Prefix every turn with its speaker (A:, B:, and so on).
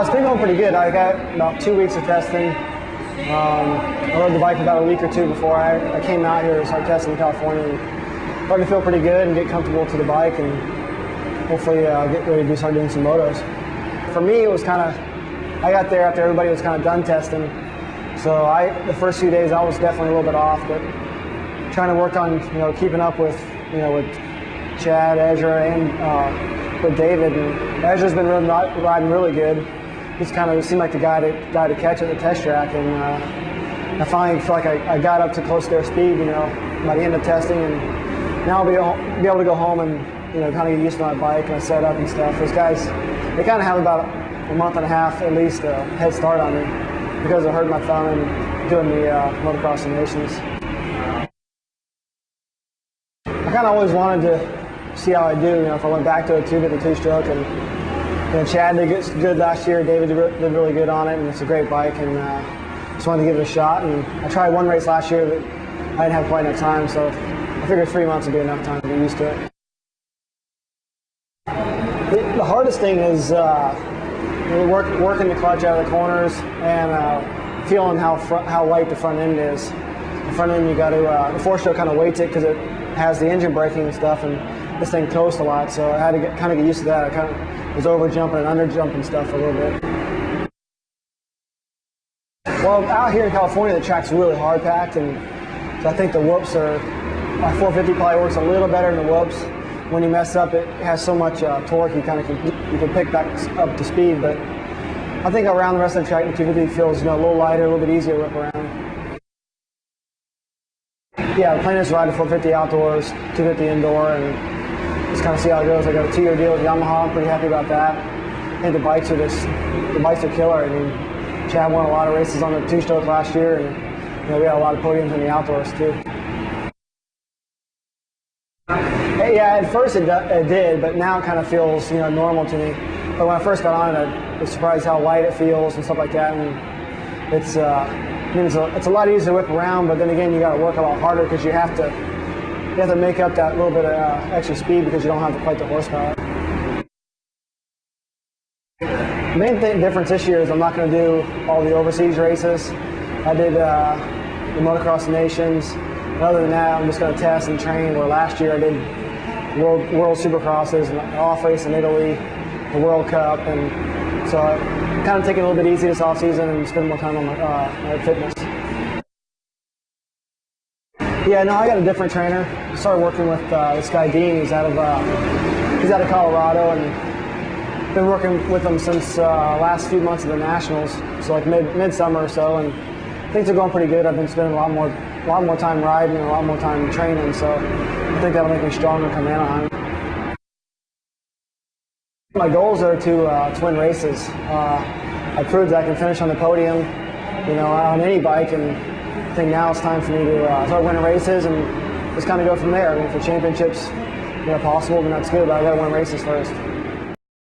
A: It's been going pretty good. I got about 2 weeks of testing. I rode the bike about a week or two before I came out here to start testing in California. And started to feel pretty good and get comfortable to the bike, and hopefully get ready to start doing some motos. For me, it was kind of, I got there after everybody was kind of done testing. So the first few days I was definitely a little bit off, but trying to work on keeping up with with Chad, Ezra, and with David. And Ezra's been riding really good. He's kind of seemed like the guy to catch at the test track, and I finally feel like I got up to close to their speed, by the end of testing, and now I'll be able to go home and kind of get used to my bike and my setup and stuff. Those guys, they kind of have about a month and a half at least head start on me because I hurt my thumb and doing the motocross of nations. I kind of always wanted to see how I do. If I went back to a 252-stroke, and Chad did good last year. David did really good on it, and it's a great bike, and just wanted to give it a shot. And I tried one race last year, but I didn't have quite enough time, so I figured 3 months would be enough time to get used to it. The hardest thing is working the clutch out of the corners and feeling how light the front end is. The front end, you got to the four-stroke kind of weights it because it has the engine braking and stuff, and this thing coasts a lot, so I had to kind of get used to that. I kind of was over jumping and under jumping stuff a little bit. Well, out here in California, the track's really hard packed, and so I think the whoops are. My 450 probably works a little better than the whoops. When you mess up, it has so much torque you can pick back up to speed. But I think around the rest of the track, the 250 feels a little lighter, a little bit easier to whip around. Yeah, the plan is to ride the 450 outdoors, 250 indoor, and just kind of see how it goes. I got a 2-year deal with Yamaha. I'm pretty happy about that. I think the bikes are killer. I mean, Chad won a lot of races on the 2-stroke last year, and we had a lot of podiums in the outdoors too. Yeah, at first it did, but now it kind of feels normal to me. But when I first got on it, I was surprised how light it feels and stuff like that. And it's a lot easier to whip around, but then again, you got to work a lot harder because you have to make up that little bit of extra speed because you don't have quite the horsepower. The main difference this year is I'm not going to do all the overseas races. I did the Motocross Nations. And other than that, I'm just going to test and train. Where last year I did World Supercrosses, an off race in Italy, the World Cup, and so I'm kind of taking it a little bit easy this off season and spend more time on my fitness. Yeah, no, I got a different trainer. I started working with this guy Dean. He's out of Colorado, and been working with him since last few months of the Nationals, so like midsummer or so, and things are going pretty good. I've been spending a lot more time riding and a lot more time training, so I think that'll make me stronger come Anaheim. My goals are to win races. I proved that I can finish on the podium, on any bike, and I think now it's time for me to start winning races and just kind of go from there. I mean, if the championship's possible, then that's good, but I got to win races first.